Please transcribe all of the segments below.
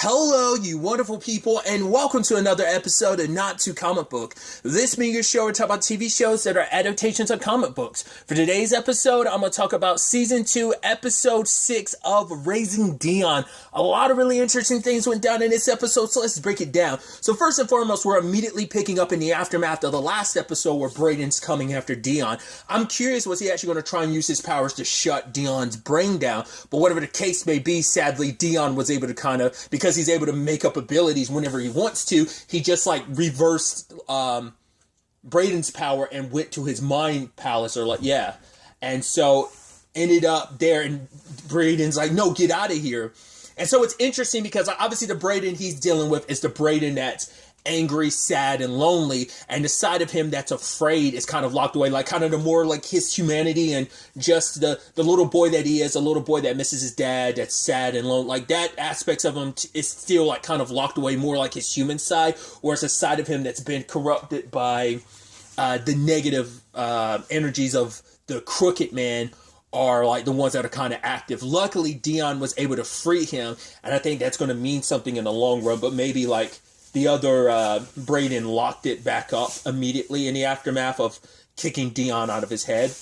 Hello, you wonderful people, and welcome to another episode of Not Too Comic Book. This being your show, we're talking about TV shows that are adaptations of comic books. For today's episode, I'm going to talk about Season 2, Episode 6 of Raising Dion. A lot of really interesting things went down in this episode, so let's break it down. So first and foremost, we're immediately picking up in the aftermath of the last episode where Brayden's coming after Dion. I'm curious, was he actually going to try and use his powers to shut Dion's brain down? But whatever the case may be, sadly, Dion was able to because he's able to make up abilities whenever he wants to, he just like reversed Brayden's power and went to his mind palace, and so ended up there, and Brayden's like, no, get out of here. And so it's interesting because obviously the Brayden he's dealing with is the Brayden that's angry, sad, and lonely, and the side of him that's afraid is kind of locked away, like kind of the more like his humanity and just the little boy that he is, a little boy that misses his dad, that's sad and lonely, like that aspects of him is still like kind of locked away, more like his human side, whereas a side of him that's been corrupted by the negative energies of the Crooked Man are like the ones that are kind of active. Luckily, Dion was able to free him, and I think that's going to mean something in the long run, but maybe like the other Brayden locked it back up immediately in the aftermath of kicking Dion out of his head.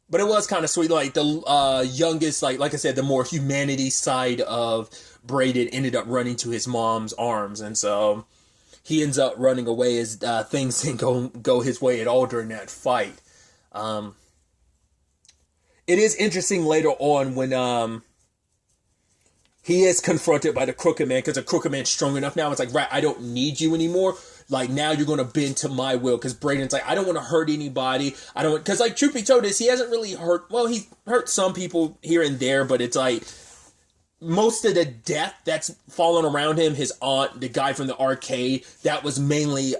But it was kind of sweet, like the youngest, like I said, the more humanity side of Brayden ended up running to his mom's arms, and so he ends up running away as things didn't go his way at all during that fight. It is interesting later on when he is confronted by the Crooked Man, because the Crooked Man's strong enough now. It's like, right, I don't need you anymore. Like, now you're going to bend to my will. Because Brayden's like, I don't want to hurt anybody. Because, like, truth be told, he hasn't really hurt. Well, he hurt some people here and there, but it's like most of the death that's fallen around him, his aunt, the guy from the arcade, that was mainly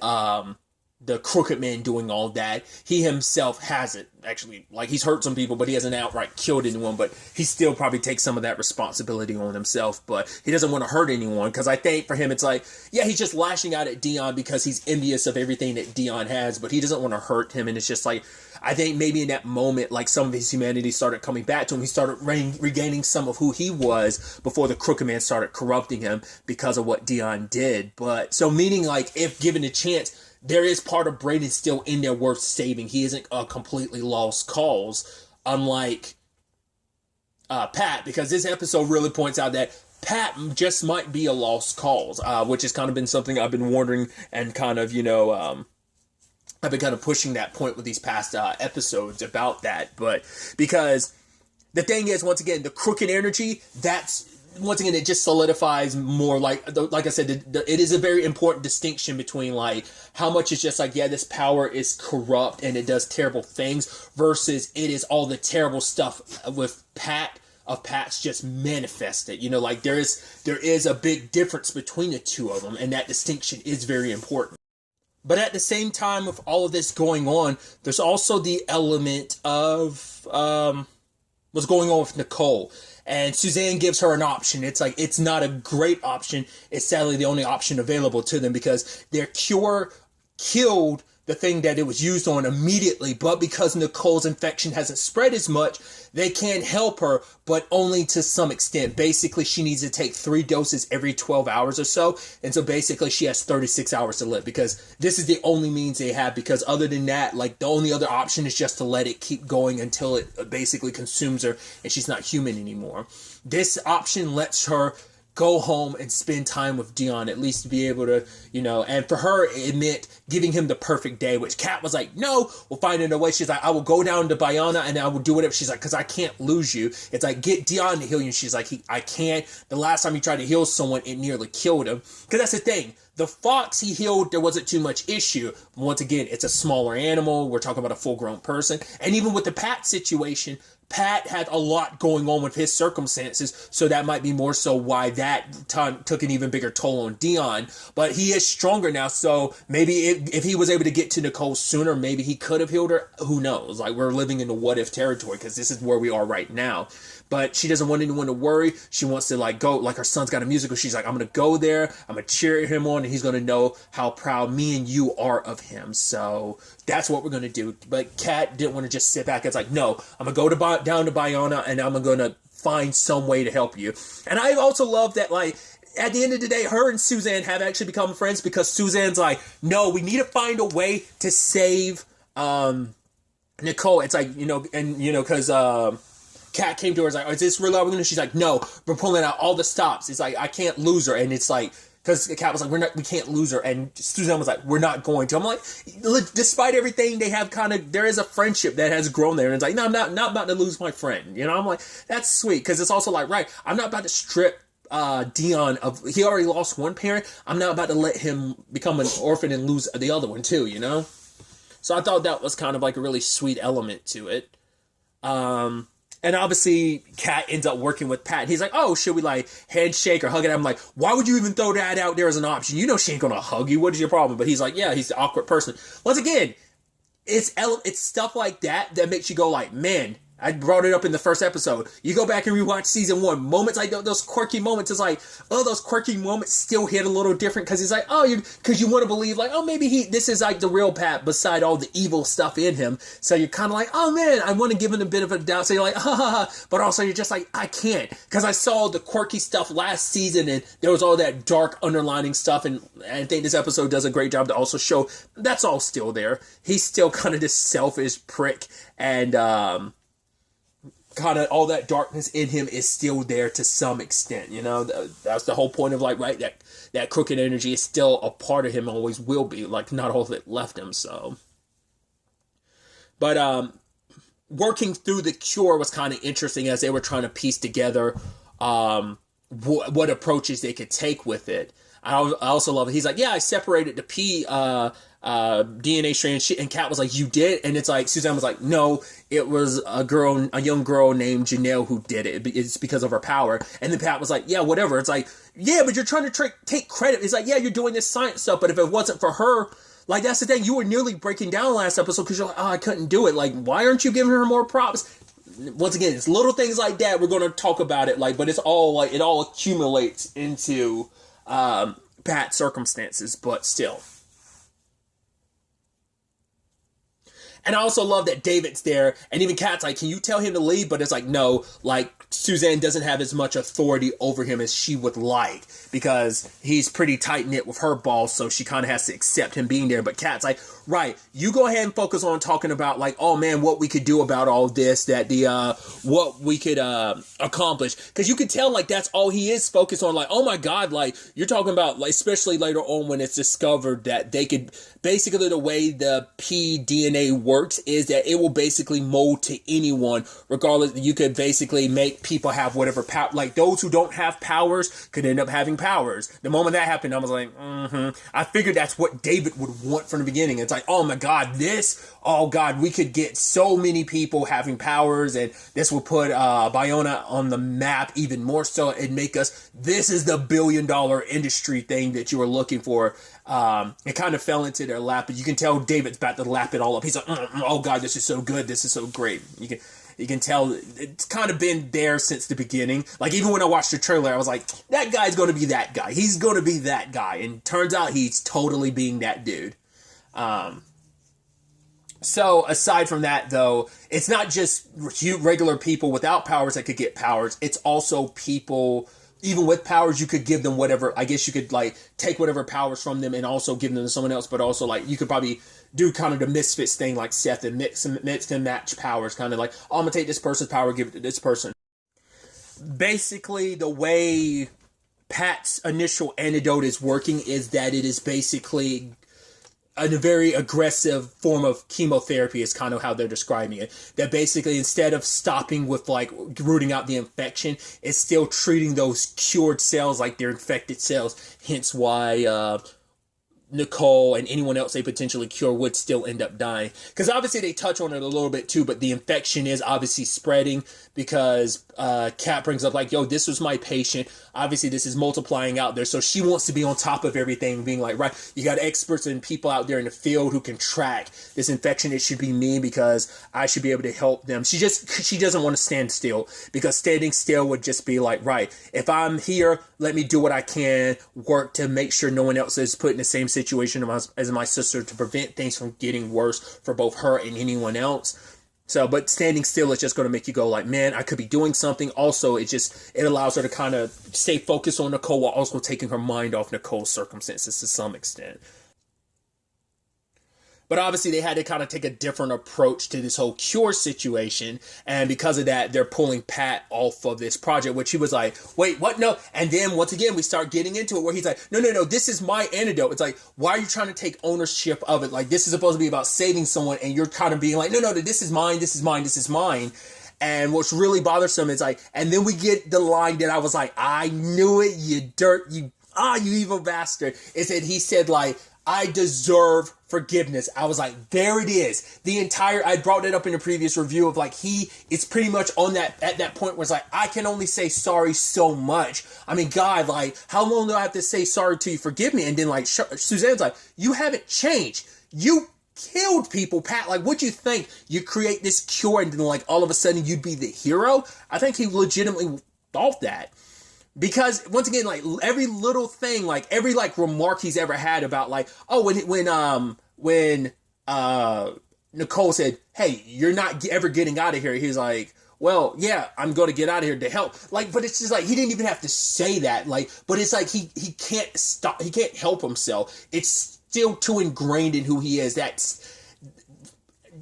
the Crooked Man doing all that. He himself hasn't actually, like, he's hurt some people, but he hasn't outright killed anyone, but he still probably takes some of that responsibility on himself, but he doesn't want to hurt anyone, because I think for him it's like, yeah, he's just lashing out at Dion because he's envious of everything that Dion has, but he doesn't want to hurt him, and it's just like, I think maybe in that moment, like, some of his humanity started coming back to him. He started regaining some of who he was before the Crooked Man started corrupting him because of what Dion did. But, so meaning, like, if given a chance, there is part of Brayden still in there worth saving. He isn't a completely lost cause, unlike Pat, because this episode really points out that Pat just might be a lost cause, which has kind of been something I've been wondering and kind of, I've been kind of pushing that point with these past episodes about that. But because the thing is, once again, the Crooked energy, once again, it just solidifies more, like I said, it is a very important distinction between, like, how much is just like, yeah, this power is corrupt and it does terrible things, versus it is all the terrible stuff with Pat's just manifested. Like, there is a big difference between the two of them, and that distinction is very important. But at the same time, with all of this going on, there's also the element of what's going on with Nicole. And Suzanne gives her an option. It's like, it's not a great option. It's sadly the only option available to them, because their cure killed the thing that it was used on immediately. But because Nicole's infection hasn't spread as much, they can't help her, but only to some extent. Basically, she needs to take 3 doses every 12 hours or so. And so basically she has 36 hours to live, because this is the only means they have. Because other than that, like, the only other option is just to let it keep going until it basically consumes her and she's not human anymore. This option lets her go home and spend time with Dion, at least to be able to, and for her, it meant giving him the perfect day, which Kat was like, no, we'll find it a way. She's like, I will go down to Bayana and I will do whatever. She's like, because I can't lose you. It's like, get Dion to heal you. And she's like, I can't. The last time he tried to heal someone, it nearly killed him. Because that's the thing. The fox he healed, there wasn't too much issue. Once again, it's a smaller animal. We're talking about a full-grown person. And even with the Pat situation, Pat had a lot going on with his circumstances, so that might be more so why that time took an even bigger toll on Dion. But he is stronger now, so maybe if he was able to get to Nicole sooner, maybe he could have healed her. Who knows? Like, we're living in the what-if territory, because this is where we are right now. But she doesn't want anyone to worry. She wants to, like, go, like, her son's got a musical. She's like, I'm going to go there. I'm going to cheer him on, and he's going to know how proud me and you are of him. So that's what we're going to do. But Kat didn't want to just sit back. It's like, no, I'm going to go down to Bayana, and I'm going to find some way to help you. And I also love that, like, at the end of the day, her and Suzanne have actually become friends because Suzanne's like, no, we need to find a way to save Nicole. It's like, because Kat came to her, is like, is this really all we're gonna do? She's like, no, we're pulling out all the stops. It's like, I can't lose her. And it's like, because Kat was like, we can't lose her. And Suzanne was like, we're not going to. I'm like, despite everything, they have there is a friendship that has grown there. And it's like, no, I'm not about to lose my friend. I'm like, that's sweet. Because it's also like, right, I'm not about to strip Dion he already lost one parent. I'm not about to let him become an orphan and lose the other one too, So I thought that was kind of like a really sweet element to it. And obviously, Kat ends up working with Pat. He's like, oh, should we like handshake or hug it? I'm like, why would you even throw that out there as an option? She ain't gonna hug you. What is your problem? But he's like, yeah, he's the awkward person. Once again, it's stuff like that makes you go like, man, I brought it up in the first episode. You go back and rewatch season 1. Moments like those quirky moments, it's like, oh, those quirky moments still hit a little different because he's like, oh, because you want to believe like, oh, maybe this is like the real Pat beside all the evil stuff in him. So you're kind of like, oh man, I want to give him a bit of a doubt. So you're like, ha ha ha. But also you're just like, I can't, because I saw the quirky stuff last season and there was all that dark underlining stuff. And I think this episode does a great job to also show that's all still there. He's still kind of this selfish prick, and kind of all that darkness in him is still there to some extent. That's the whole point of like, right, that crooked energy is still a part of him, always will be, like not all of it left him. So, but working through the cure was kind of interesting as they were trying to piece together what approaches they could take with it. I also love it. He's like, yeah, I separated the DNA strand, and Kat was like, you did? And it's like, Suzanne was like, no, it was a young girl named Janelle who did it. It's because of her power. And then Pat was like, yeah, whatever. It's like, yeah, but you're trying to take credit. It's like, yeah, you're doing this science stuff, but if it wasn't for her, like, that's the thing. You were nearly breaking down last episode because you're like, oh, I couldn't do it. Like, why aren't you giving her more props? Once again, it's little things like that. We're going to talk about it, like, but it's all like, it all accumulates into Pat's circumstances, but still. And I also love that David's there, and even Kat's like, can you tell him to leave? But it's like, no, like, Suzanne doesn't have as much authority over him as she would like, because he's pretty tight-knit with her boss, so she kind of has to accept him being there. But Kat's like, right, you go ahead and focus on talking about, like, oh man, what we could do about all this, what we could accomplish. Because you could tell, like, that's all he is focused on. Like, oh my God, like, you're talking about, like, especially later on when it's discovered that they could, basically the way the pDNA works is that it will basically mold to anyone, regardless. You could basically make people have whatever power, like those who don't have powers could end up having powers. The moment that happened, I was like, I figured that's what David would want from the beginning. It's like, oh my God, we could get so many people having powers, and this will put Biona on the map even more so, and make us, this is the $1 billion industry thing that you were looking for. It kind of fell into their lap, but you can tell David's about to lap it all up. He's like, oh God, this is so good. This is so great. You can tell it's kind of been there since the beginning. Like, even when I watched the trailer, I was like, that guy's going to be that guy. He's going to be that guy. And turns out he's totally being that dude. So aside from that, though, it's not just regular people without powers that could get powers. It's also people, even with powers, you could give them whatever. I guess you could, like, take whatever powers from them and also give them to someone else. But also, like, you could probably do kind of the Misfits thing like Seth and mix and match powers. Kind of like, oh, I'm going to take this person's power, give it to this person. Basically, the way Pat's initial antidote is working is that it is basically a very aggressive form of chemotherapy is kind of how they're describing it. That basically, instead of stopping with, like, rooting out the infection, it's still treating those cured cells like they're infected cells. Hence why Nicole and anyone else they potentially cure would still end up dying. Because obviously they touch on it a little bit too, but the infection is obviously spreading because Kat brings up, like, yo, this was my patient. Obviously this is multiplying out there. So she wants to be on top of everything, being like, right, you got experts and people out there in the field who can track this infection. It should be me because I should be able to help them. She doesn't want to stand still, because standing still would just be like, right, if I'm here, let me do what I can, work to make sure no one else is put in the same situation as my sister, to prevent things from getting worse for both her and anyone else. So, but standing still is just going to make you go like, man, I could be doing something. Also, it allows her to kind of stay focused on Nicole while also taking her mind off Nicole's circumstances to some extent. But obviously, they had to kind of take a different approach to this whole cure situation. And because of that, they're pulling Pat off of this project, which he was like, wait, what? No. And then once again, we start getting into it where he's like, no, this is my antidote. It's like, why are you trying to take ownership of it? Like, this is supposed to be about saving someone. And you're kind of being like, no, this is mine. This is mine. This is mine. And what's really bothersome is like, and then we get the line that I was like, I knew it, you evil bastard. Is that he said like, I deserve forgiveness. I was like, there it is. I brought it up in a previous review of like, it's pretty much at that point where it's like, I can only say sorry so much. I mean, God, like, how long do I have to say sorry till you forgive me? And then like, Suzanne's like, you haven't changed. You killed people, Pat. Like, what'd you think? You create this cure and then like, all of a sudden you'd be the hero? I think he legitimately thought that. Because once again, like every little thing, like every like remark he's ever had about like, oh, when Nicole said, hey, you're not ever getting out of here. He's like, well, yeah, I'm going to get out of here to help. Like, but it's just like, he didn't even have to say that. Like, but it's like, he can't stop. He can't help himself. It's still too ingrained in who he is. That's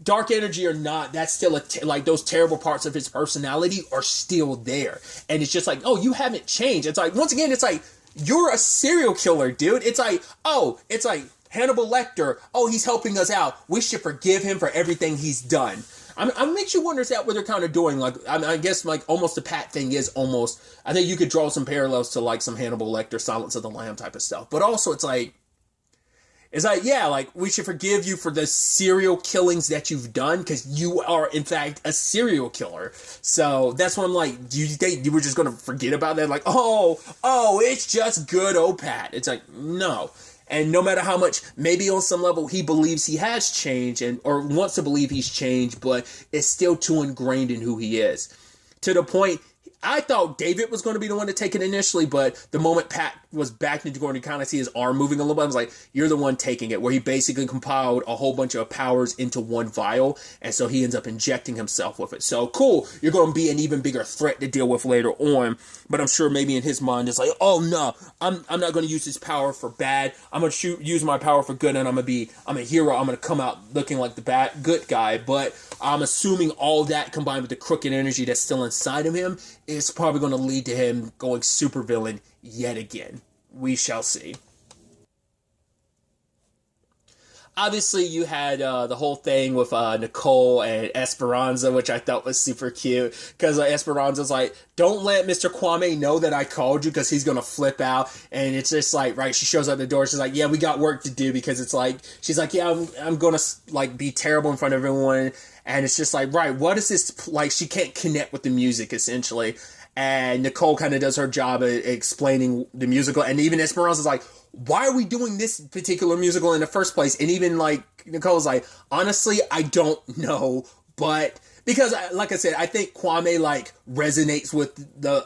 dark energy or not, that's still like those terrible parts of his personality are still there. And it's just like, oh, you haven't changed. It's like, once again, it's like, you're a serial killer, dude. It's like, oh, it's like Hannibal Lecter. Oh, he's helping us out. We should forgive him for everything he's done. I makes you wonder, is that what they're kind of doing? Like, I guess like almost the Pat thing is almost, I think you could draw some parallels to like some Hannibal Lecter, Silence of the Lamb type of stuff. But also it's like, yeah, like, we should forgive you for the serial killings that you've done, because you are, in fact, a serial killer. So, that's what I'm like, do you think you were just going to forget about that? Like, oh, it's just good old Pat. It's like, no. And no matter how much, maybe on some level, he believes he has changed, or wants to believe he's changed, but it's still too ingrained in who he is. To the point, I thought David was going to be the one to take it initially, but the moment Pat was back into going to kind of see his arm moving a little bit, I was like, you're the one taking it, where he basically compiled a whole bunch of powers into one vial, and so he ends up injecting himself with it. So, cool, you're going to be an even bigger threat to deal with later on, but I'm sure maybe in his mind it's like, oh no, I'm not going to use this power for bad, I'm going to use my power for good, and I'm a hero, I'm going to come out looking like the good guy, but I'm assuming all that combined with the crooked energy that's still inside of him is probably going to lead to him going supervillain yet again. We shall see. Obviously, you had the whole thing with Nicole and Esperanza, which I thought was super cute. Because Esperanza's like, don't let Mr. Kwame know that I called you, because he's going to flip out. And it's just like, right, she shows out the door. She's like, yeah, we got work to do. Because it's like, she's like, yeah, I'm going to like be terrible in front of everyone. And it's just like, right, what is this? Like, she can't connect with the music, essentially. And Nicole kind of does her job at explaining the musical. And even Esperanza's like, why are we doing this particular musical in the first place? And even like Nicole's like, honestly, I don't know, but because like I said, I think Kwame like resonates with the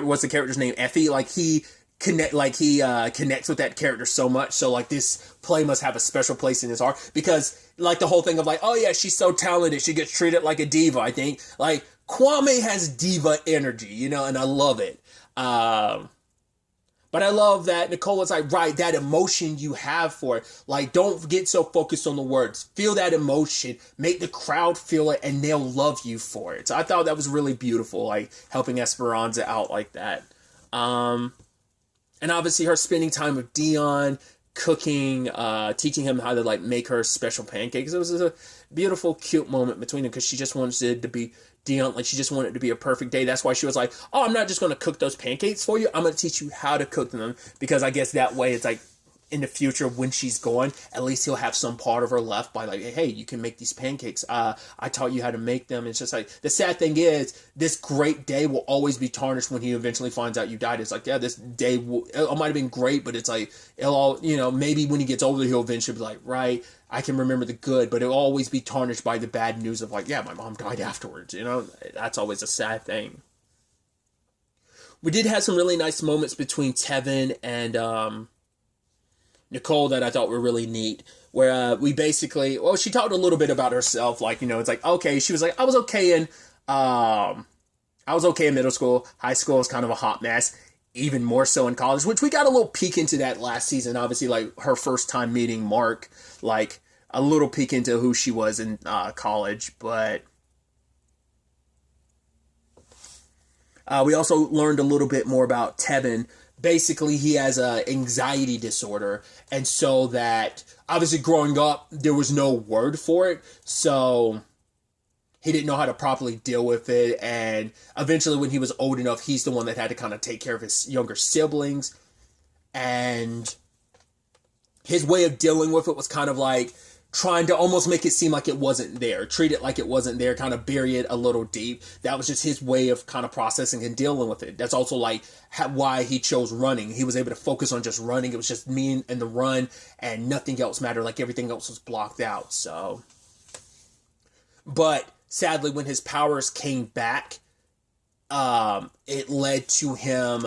what's the character's name, Effie? Like he connects with that character so much. So like this play must have a special place in his heart, because like the whole thing of like, oh yeah, she's so talented, she gets treated like a diva. I think like Kwame has diva energy, you know, and I love it. But I love that Nicole is like, right, that emotion you have for it. Like, don't get so focused on the words. Feel that emotion. Make the crowd feel it, and they'll love you for it. So I thought that was really beautiful, like, helping Esperanza out like that. And obviously her spending time with Dion, cooking, teaching him how to, like, make her special pancakes. It was a beautiful, cute moment between them, because she just wanted to be Dion, like she just wanted it to be a perfect day. That's why she was like, oh, I'm not just going to cook those pancakes for you. I'm going to teach you how to cook them, because I guess that way it's like in the future when she's gone, at least he'll have some part of her left by like, hey, you can make these pancakes. I taught you how to make them. It's just like, the sad thing is this great day will always be tarnished when he eventually finds out you died. It's like, yeah, this day it might have been great, but it's like, it'll all, you know, maybe when he gets older, he'll eventually be like, right, I can remember the good, but it'll always be tarnished by the bad news of like, yeah, my mom died afterwards, you know? That's always a sad thing. We did have some really nice moments between Tevin and Nicole that I thought were really neat. Where we basically, well, she talked a little bit about herself. Like, you know, it's like, okay, she was like, I was okay in middle school. High school was kind of a hot mess. Even more so in college, which we got a little peek into that last season. Obviously, like her first time meeting Mark, like a little peek into who she was in college. But we also learned a little bit more about Tevin. Basically, he has a anxiety disorder, and so that obviously growing up, there was no word for it, so he didn't know how to properly deal with it, and eventually when he was old enough, he's the one that had to kind of take care of his younger siblings, and his way of dealing with it was kind of like trying to almost make it seem like it wasn't there, treat it like it wasn't there, kind of bury it a little deep. That was just his way of kind of processing and dealing with it. That's also like why he chose running. He was able to focus on just running. It was just me and the run, and nothing else mattered. Like everything else was blocked out. So, but sadly, when his powers came back, it led to him,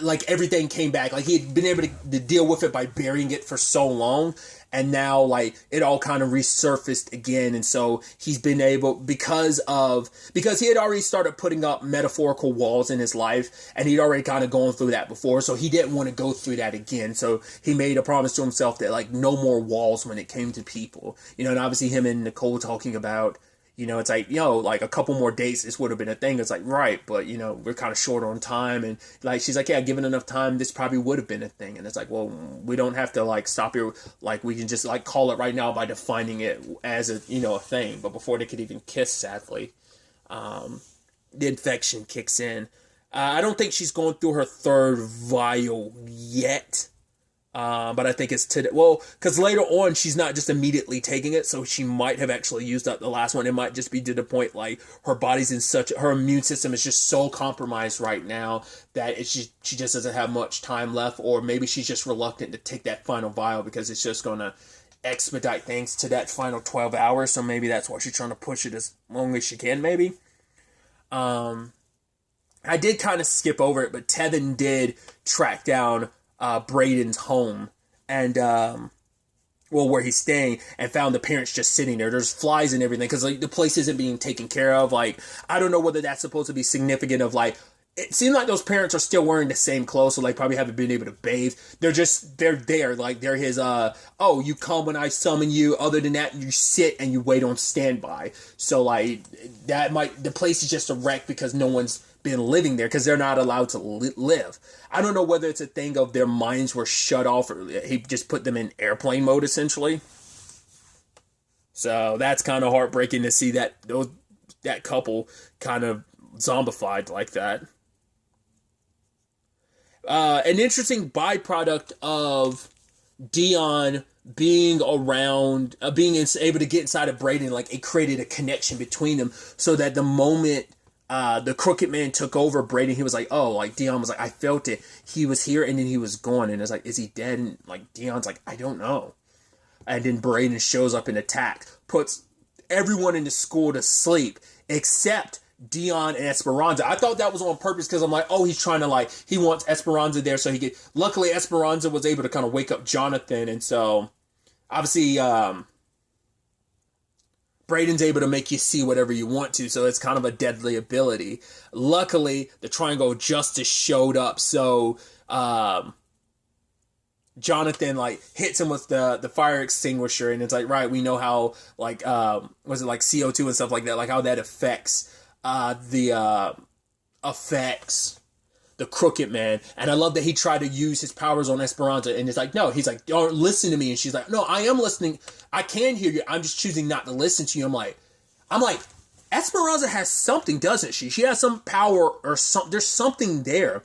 like everything came back. Like he had been able to deal with it by burying it for so long. And now like it all kind of resurfaced again. And so he's been able, because he had already started putting up metaphorical walls in his life, and he'd already kind of gone through that before. So he didn't want to go through that again. So he made a promise to himself that like no more walls when it came to people, you know. And obviously him and Nicole talking about, you know, it's like, yo, like a couple more dates, this would have been a thing. It's like, right, but, you know, we're kind of short on time. And, like, she's like, yeah, given enough time, this probably would have been a thing. And it's like, well, we don't have to, like, stop here. Like, we can just, like, call it right now by defining it as a, you know, a thing. But before they could even kiss, sadly, the infection kicks in. I don't think she's going through her third vial yet. But I think it's today. Well, because later on, she's not just immediately taking it, so she might have actually used up the last one. It might just be to the point, like, her body's in such, her immune system is just so compromised right now that she just doesn't have much time left, or maybe she's just reluctant to take that final vial because it's just going to expedite things to that final 12 hours, so maybe that's why she's trying to push it as long as she can, maybe. I did kind of skip over it, but Tevin did track down Braden's home and where he's staying, and found the parents just sitting there. There's flies and everything because like the place isn't being taken care of. Like I don't know whether that's supposed to be significant of like, it seemed like those parents are still wearing the same clothes, so like probably haven't been able to bathe. They're there like they're his oh, you come when I summon you. Other than that, you sit and you wait on standby. So like the place is just a wreck because no one's been living there because they're not allowed to live. I don't know whether it's a thing of their minds were shut off or he just put them in airplane mode essentially. So that's kind of heartbreaking to see that couple kind of zombified like that. An interesting byproduct of Dion being around, being able to get inside of Braden, like it created a connection between them so that the moment the crooked man took over Braden, he was like, oh, like Dion was like, I felt it. He was here and then he was gone. And it's like, is he dead? And like Dion's like, I don't know. And then Braden shows up and attacks, puts everyone in the school to sleep except Dion and Esperanza. I thought that was on purpose because I'm like, oh, he's trying to like, he wants Esperanza there so he could. Luckily, Esperanza was able to kind of wake up Jonathan, and so obviously, Braden's able to make you see whatever you want to, so it's kind of a deadly ability. Luckily, the Triangle of Justice showed up, so Jonathan like hits him with the fire extinguisher, and it's like, right, we know how like was it like CO2 and stuff like that, like how that affects the crooked man. And I love that he tried to use his powers on Esperanza, and it's like, no, he's like, don't listen to me. And she's like, no, I am listening. I can hear you. I'm just choosing not to listen to you. I'm like, Esperanza has something, doesn't she? She has some power or something. There's something there.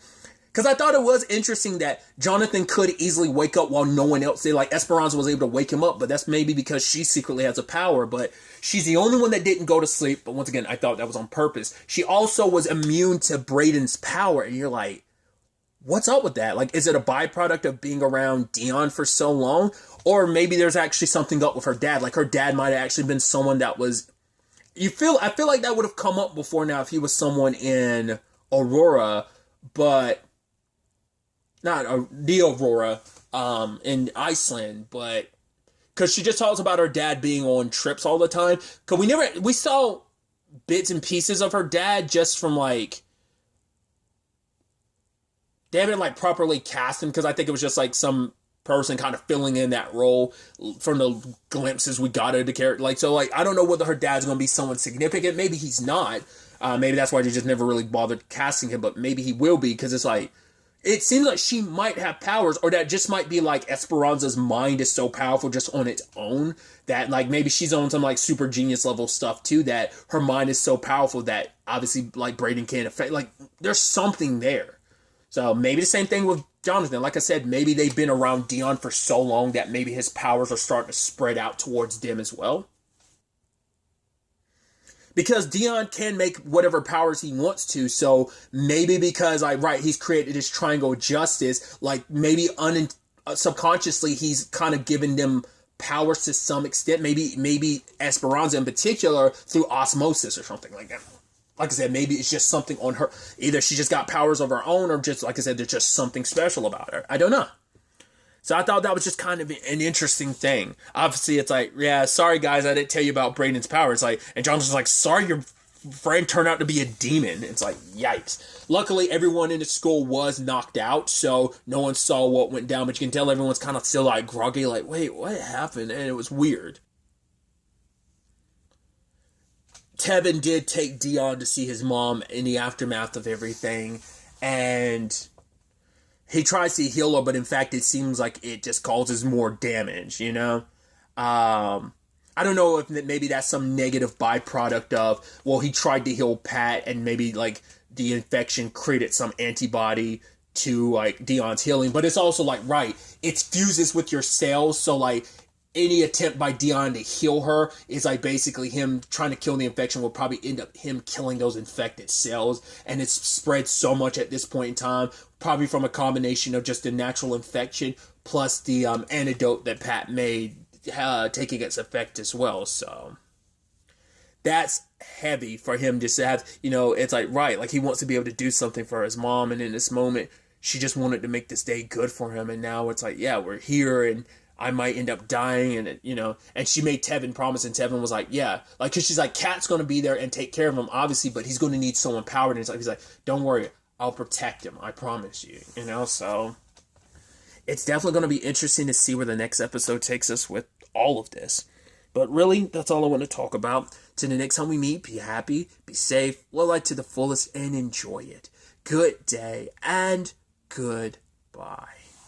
Because I thought it was interesting that Jonathan could easily wake up while no one else did. Like, Esperanza was able to wake him up, but that's maybe because she secretly has a power. But she's the only one that didn't go to sleep. But once again, I thought that was on purpose. She also was immune to Braden's power. And you're like, what's up with that? Like, is it a byproduct of being around Dion for so long? Or maybe there's actually something up with her dad. Like, her dad might have actually been someone that was... I feel like that would have come up before now if he was someone in Aurora. But... not the Aurora, in Iceland, but because she just talks about her dad being on trips all the time. Because we saw bits and pieces of her dad just from like, they haven't like properly cast him, because I think it was just like some person kind of filling in that role from the glimpses we got of the character. Like, so like, I don't know whether her dad's going to be someone significant. Maybe he's not. Maybe that's why they just never really bothered casting him, but maybe he will be, because it's like, it seems like she might have powers, or that just might be like Esperanza's mind is so powerful just on its own that like maybe she's on some like super genius level stuff too, that her mind is so powerful that obviously like Brayden can't affect, like there's something there. So maybe the same thing with Jonathan. Like I said, maybe they've been around Dion for so long that maybe his powers are starting to spread out towards them as well. Because Dion can make whatever powers he wants to, so maybe because he's created this triangle of justice, like maybe subconsciously he's kind of given them powers to some extent. Maybe Esperanza in particular through osmosis or something like that. Like I said, maybe it's just something on her. Either she just got powers of her own, or just like I said, there's just something special about her. I don't know. So I thought that was just kind of an interesting thing. Obviously, it's like, yeah, sorry guys, I didn't tell you about Brayden's powers. Like, and Jonathan's like, sorry, your friend turned out to be a demon. It's like, yikes. Luckily, everyone in the school was knocked out, so no one saw what went down. But you can tell everyone's kind of still like groggy, like, wait, what happened? And it was weird. Tevin did take Dion to see his mom in the aftermath of everything, and he tries to heal her, but in fact, it seems like it just causes more damage, you know? I don't know if maybe that's some negative byproduct of, well, he tried to heal Pat, and maybe, like, the infection created some antibody to, like, Dion's healing. But it's also, like, right, it fuses with your cells, so, like, any attempt by Dion to heal her is like basically him trying to kill the infection will probably end up him killing those infected cells. And it's spread so much at this point in time, probably from a combination of just the natural infection plus the antidote that Pat made taking its effect as well. So that's heavy for him just to have, you know, it's like, right, like he wants to be able to do something for his mom. And in this moment, she just wanted to make this day good for him. And now it's like, yeah, we're here and I might end up dying, and you know, and she made Tevin promise, and Tevin was like, yeah, like, because she's like, Kat's going to be there and take care of him, obviously, but he's going to need someone powered, and he's like, don't worry, I'll protect him, I promise you, you know. So it's definitely going to be interesting to see where the next episode takes us with all of this. But really, that's all I want to talk about. Till the next time we meet, be happy, be safe, live life to the fullest, and enjoy it. Good day, and goodbye.